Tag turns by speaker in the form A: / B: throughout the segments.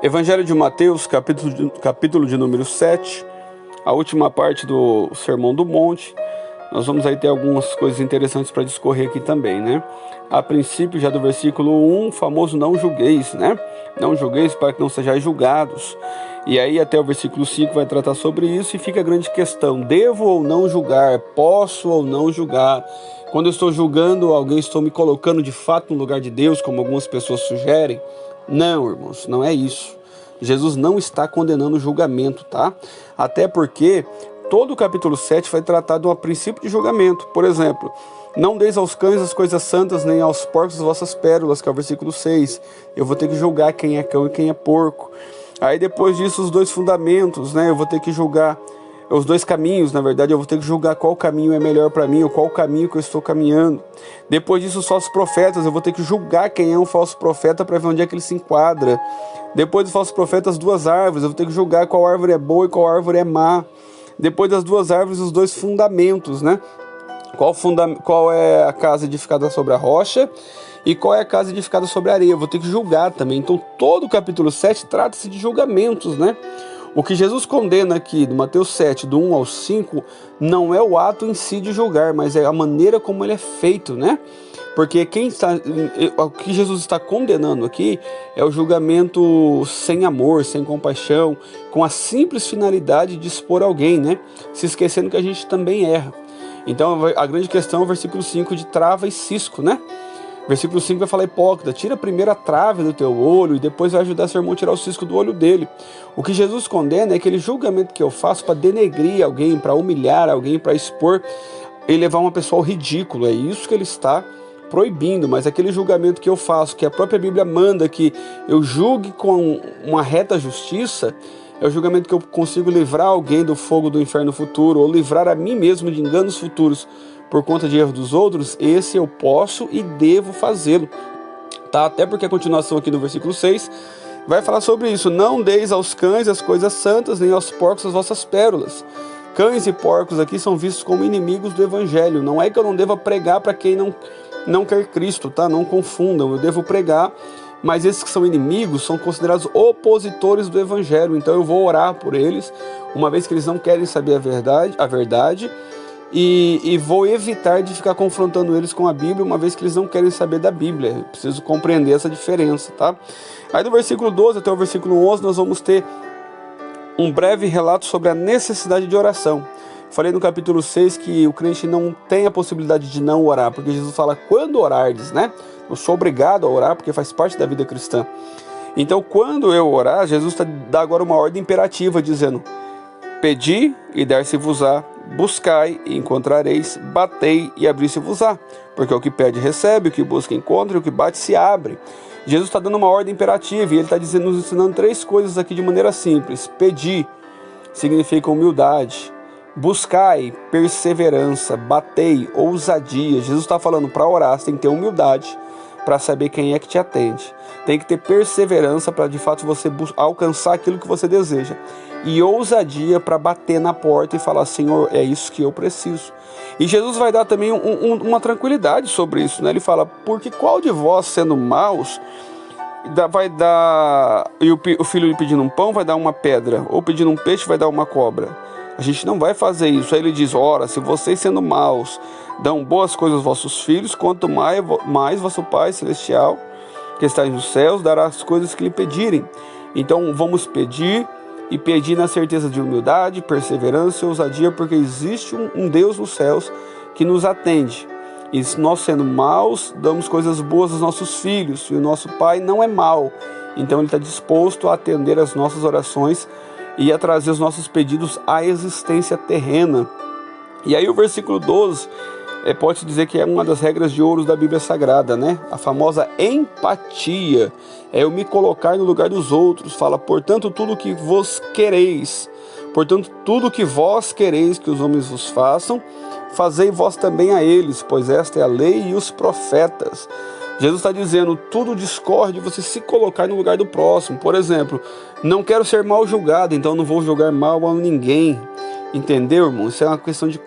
A: Evangelho de Mateus, capítulo de número 7, a última parte do Sermão do Monte. Nós vamos aí ter algumas coisas interessantes para discorrer aqui também, né? A princípio, já do versículo 1, o famoso não julgueis, né? Não julgueis para que não sejais julgados. E aí até o versículo 5 vai tratar sobre isso e fica a grande questão: devo ou não julgar? Posso ou não julgar? Quando eu estou julgando alguém, estou me colocando de fato no lugar de Deus, como algumas pessoas sugerem? Não, irmãos, não é isso. Jesus não está condenando o julgamento, tá? Até porque todo o capítulo 7 vai tratar de um princípio de julgamento. Por exemplo, não deis aos cães as coisas santas, nem aos porcos as vossas pérolas, que é o versículo 6. Eu vou ter que julgar quem é cão e quem é porco. Aí depois disso, os dois fundamentos, né? Eu vou ter que julgar os dois caminhos, na verdade, eu vou ter que julgar qual caminho é melhor para mim, ou qual caminho que eu estou caminhando. Depois disso, os falsos profetas, eu vou ter que julgar quem é um falso profeta para ver onde é que ele se enquadra. Depois dos falsos profetas, as duas árvores, eu vou ter que julgar qual árvore é boa e qual árvore é má. Depois das duas árvores, os dois fundamentos, né? Qual é a casa edificada sobre a rocha e qual é a casa edificada sobre a areia. Eu vou ter que julgar também. Então, todo o capítulo 7 trata-se de julgamentos, né? O que Jesus condena aqui, no Mateus 7, do 1 ao 5, não é o ato em si de julgar, mas é a maneira como ele é feito, né? Porque o que Jesus está condenando aqui é o julgamento sem amor, sem compaixão, com a simples finalidade de expor alguém, né? Se esquecendo que a gente também erra. Então, a grande questão é o versículo 5 de trava e cisco, né? Versículo 5 vai falar: hipócrita, tira primeiro a trave do teu olho e depois vai ajudar seu irmão a tirar o cisco do olho dele. O que Jesus condena é aquele julgamento que eu faço para denegrir alguém, para humilhar alguém, para expor e levar uma pessoa ao ridículo. É isso que ele está proibindo. Mas aquele julgamento que eu faço, que a própria Bíblia manda que eu julgue com uma reta justiça, é o julgamento que eu consigo livrar alguém do fogo do inferno futuro, ou livrar a mim mesmo de enganos futuros por conta de erros dos outros. Esse eu posso e devo fazê-lo, tá? Até porque a continuação aqui no versículo 6 vai falar sobre isso: não deis aos cães as coisas santas, nem aos porcos as vossas pérolas. Cães e porcos aqui são vistos como inimigos do evangelho. Não é que eu não deva pregar para quem não quer Cristo, tá? Não confundam, eu devo pregar, mas esses que são inimigos são considerados opositores do evangelho. Então eu vou orar por eles, uma vez que eles não querem saber a verdade, e vou evitar de ficar confrontando eles com a Bíblia, uma vez que eles não querem saber da Bíblia. Eu preciso compreender essa diferença, tá? Aí do versículo 12 até o versículo 11 nós vamos ter um breve relato sobre a necessidade de oração. Falei no capítulo 6 que o crente não tem a possibilidade de não orar, porque Jesus fala: quando orardes, né? Eu sou obrigado a orar porque faz parte da vida cristã. Então, quando eu orar, Jesus dá agora uma ordem imperativa, dizendo: pedi e dar-se-vos-á, buscai e encontrareis, batei e abrir-se-vos-á. Porque o que pede recebe, o que busca encontra, e o que bate se abre. Jesus está dando uma ordem imperativa e ele está nos ensinando três coisas aqui de maneira simples. Pedir significa humildade, buscai, perseverança, batei, ousadia. Jesus está falando: para orar você tem que ter humildade para saber quem é que te atende. Tem que ter perseverança para de fato você alcançar aquilo que você deseja. E ousadia para bater na porta e falar: Senhor, é isso que eu preciso. E Jesus vai dar também uma tranquilidade sobre isso, né? Ele fala: porque qual de vós, sendo maus, vai dar, e o filho lhe pedindo um pão vai dar uma pedra, ou pedindo um peixe vai dar uma cobra? A gente não vai fazer isso. Aí ele diz: ora, se vocês, sendo maus, dão boas coisas aos vossos filhos, quanto mais vosso Pai Celestial, que está nos céus, dará as coisas que lhe pedirem. Então vamos pedir, e pedir na certeza de humildade, perseverança e ousadia, porque existe um Deus nos céus que nos atende. E se nós, sendo maus, damos coisas boas aos nossos filhos, e o nosso Pai não é mau. Então ele está disposto a atender as nossas orações e a trazer os nossos pedidos à existência terrena. E aí o versículo 12 pode-se dizer que é uma das regras de ouro da Bíblia Sagrada, né? A famosa empatia, é eu me colocar no lugar dos outros. Fala: portanto, tudo que vos quereis, portanto, tudo que vós quereis que os homens vos façam, fazei vós também a eles, pois esta é a lei e os profetas. Jesus está dizendo: tudo discorre de você se colocar no lugar do próximo. Por exemplo, não quero ser mal julgado, então não vou julgar mal a ninguém. Entendeu, irmão? Isso é uma questão de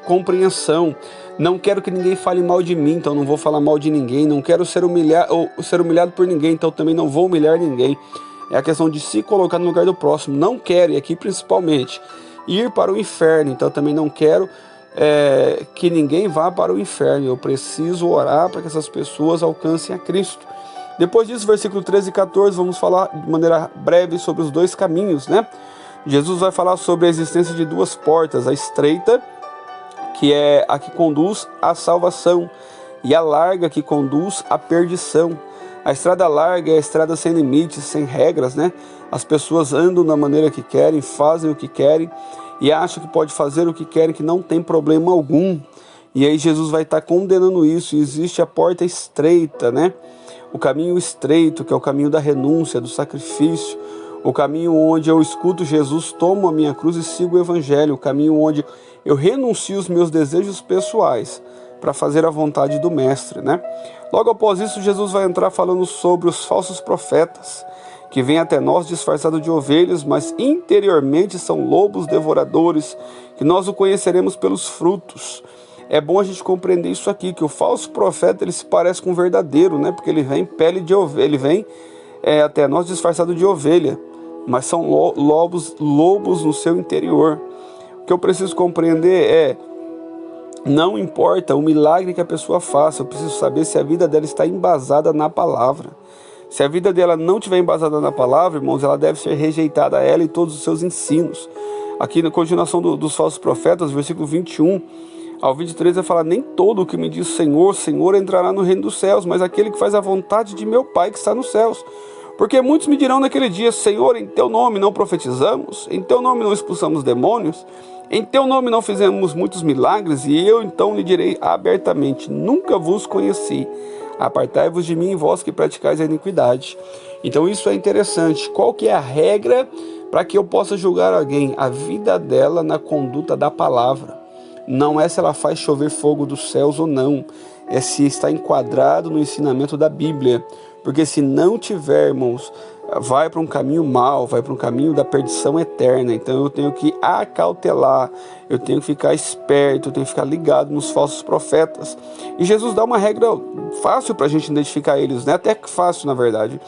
A: compreensão. Não quero que ninguém fale mal de mim, então não vou falar mal de ninguém. Não quero ser humilhado por ninguém, então também não vou humilhar ninguém. É a questão de se colocar no lugar do próximo. Não quero, e aqui principalmente, ir para o inferno. Então também não quero que ninguém vá para o inferno. Eu preciso orar para que essas pessoas alcancem a Cristo. Depois disso, versículo 13 e 14, vamos falar de maneira breve sobre os dois caminhos, né? Jesus vai falar sobre a existência de duas portas, a estreita, que é a que conduz à salvação, e a larga, que conduz à perdição. A estrada larga é a estrada sem limites, sem regras, né? As pessoas andam da maneira que querem, fazem o que querem, e acham que pode fazer o que querem, que não tem problema algum. E aí Jesus vai estar condenando isso, e existe a porta estreita, né? O caminho estreito, que é o caminho da renúncia, do sacrifício, o caminho onde eu escuto Jesus, tomo a minha cruz e sigo o evangelho, o caminho onde eu renuncio os meus desejos pessoais para fazer a vontade do mestre, né? Logo após isso, Jesus vai entrar falando sobre os falsos profetas, que vêm até nós disfarçados de ovelhas, mas interiormente são lobos devoradores, que nós o conheceremos pelos frutos. É bom a gente compreender isso aqui, que o falso profeta, ele se parece com o verdadeiro, né? Porque ele vem pele de ovelha, ele vem até nós disfarçado de ovelha, mas são lobos no seu interior. O que eu preciso compreender não importa o milagre que a pessoa faça, eu preciso saber se a vida dela está embasada na palavra. Se a vida dela não estiver embasada na palavra, irmãos, ela deve ser rejeitada, ela e todos os seus ensinos. Aqui na continuação dos falsos profetas, versículo 21 ao 23, vai falar: nem todo o que me diz Senhor, Senhor entrará no reino dos céus, mas aquele que faz a vontade de meu Pai que está nos céus. Porque muitos me dirão naquele dia: Senhor, em teu nome não profetizamos? Em teu nome não expulsamos demônios? Em teu nome não fizemos muitos milagres? E eu então lhe direi abertamente: nunca vos conheci. Apartai-vos de mim, vós que praticais a iniquidade. Então isso é interessante. Qual que é a regra para que eu possa julgar alguém? A vida dela na conduta da palavra. Não é se ela faz chover fogo dos céus ou não. É se está enquadrado no ensinamento da Bíblia. Porque se não tivermos, vai para um caminho mau, vai para um caminho da perdição eterna. Então eu tenho que acautelar, eu tenho que ficar esperto, eu tenho que ficar ligado nos falsos profetas. E Jesus dá uma regra fácil para a gente identificar eles, né? Até que fácil, na verdade.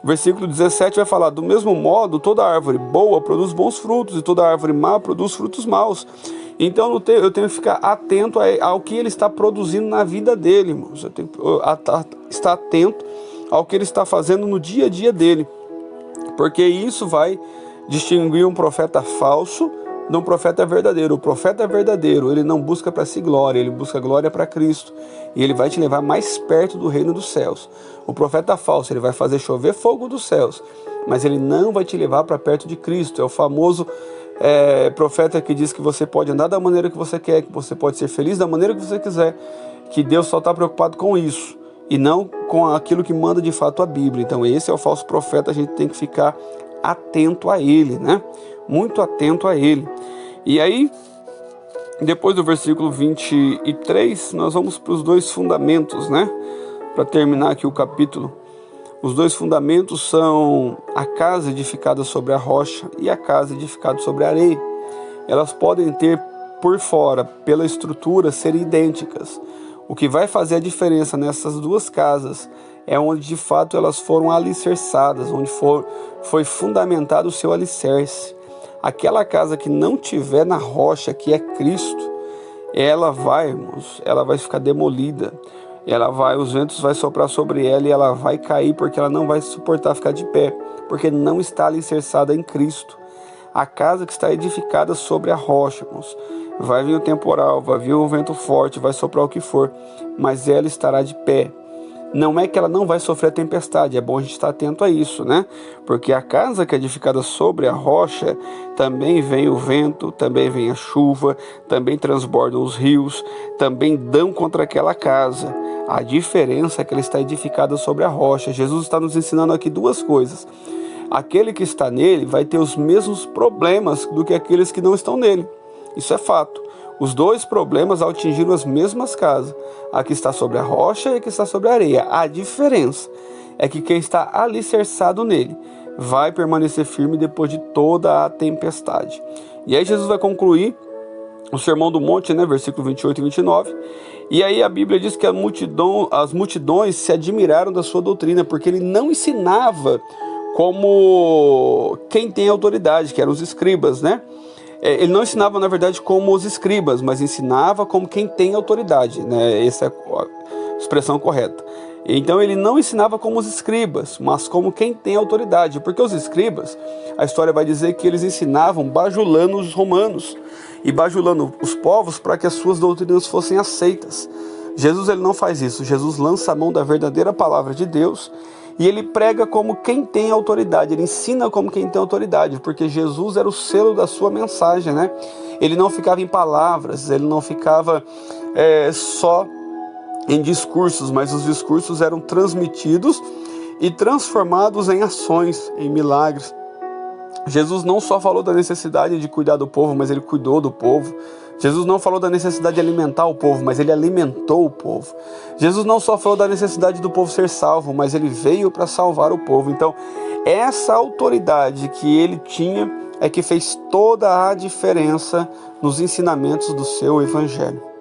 A: O versículo 17 vai falar: do mesmo modo, toda árvore boa produz bons frutos, e toda árvore má produz frutos maus. Então eu tenho que ficar atento ao que ele está produzindo na vida dele, irmãos. Eu tenho que estar atento ao que ele está fazendo no dia a dia dele, porque isso vai distinguir um profeta falso de um profeta verdadeiro. O profeta verdadeiro, ele não busca para si glória, ele busca glória para Cristo, e ele vai te levar mais perto do reino dos céus. O profeta falso, ele vai fazer chover fogo dos céus, mas ele não vai te levar para perto de Cristo. É o famoso profeta que diz que você pode andar da maneira que você quer, que você pode ser feliz da maneira que você quiser, que Deus só está preocupado com isso e não com aquilo que manda de fato a Bíblia. Então esse é o falso profeta, a gente tem que ficar atento a ele, né? Muito atento a ele. E aí, depois do versículo 23, nós vamos para os dois fundamentos, né? Para terminar aqui o capítulo. Os dois fundamentos são a casa edificada sobre a rocha e a casa edificada sobre a areia. Elas podem ter por fora, pela estrutura, ser idênticas. O que vai fazer a diferença nessas duas casas é onde de fato elas foram alicerçadas, onde foi fundamentado o seu alicerce. Aquela casa que não tiver na rocha, que é Cristo, ela vai ficar demolida. Os ventos vão soprar sobre ela e ela vai cair, porque ela não vai suportar ficar de pé, porque não está alicerçada em Cristo. A casa que está edificada sobre a rocha, irmãos, vai vir o temporal, vai vir o vento forte, vai soprar o que for, mas ela estará de pé. Não é que ela não vai sofrer tempestade, é bom a gente estar atento a isso, né? Porque a casa que é edificada sobre a rocha, também vem o vento, também vem a chuva, também transbordam os rios, também dão contra aquela casa. A diferença é que ela está edificada sobre a rocha. Jesus está nos ensinando aqui duas coisas. Aquele que está nele vai ter os mesmos problemas do que aqueles que não estão nele. Isso é fato. Os dois problemas atingiram as mesmas casas. A que está sobre a rocha e a que está sobre a areia. A diferença é que quem está alicerçado nele vai permanecer firme depois de toda a tempestade. E aí Jesus vai concluir o Sermão do Monte, né, versículo 28 e 29. E aí a Bíblia diz que as multidões se admiraram da sua doutrina, porque ele não ensinava como quem tem autoridade, que eram os escribas, né? Ele não ensinava, na verdade, como os escribas, mas ensinava como quem tem autoridade, né? Essa é a expressão correta. Então ele não ensinava como os escribas, mas como quem tem autoridade, porque os escribas, a história vai dizer que eles ensinavam bajulando os romanos e bajulando os povos para que as suas doutrinas fossem aceitas. Jesus, ele não faz isso. Jesus lança a mão da verdadeira palavra de Deus e ele prega como quem tem autoridade, ele ensina como quem tem autoridade, porque Jesus era o selo da sua mensagem, né? Ele não ficava em palavras, ele não ficava só em discursos, mas os discursos eram transmitidos e transformados em ações, em milagres. Jesus não só falou da necessidade de cuidar do povo, mas ele cuidou do povo. Jesus não falou da necessidade de alimentar o povo, mas ele alimentou o povo. Jesus não só falou da necessidade do povo ser salvo, mas ele veio para salvar o povo. Então, essa autoridade que ele tinha é que fez toda a diferença nos ensinamentos do seu evangelho.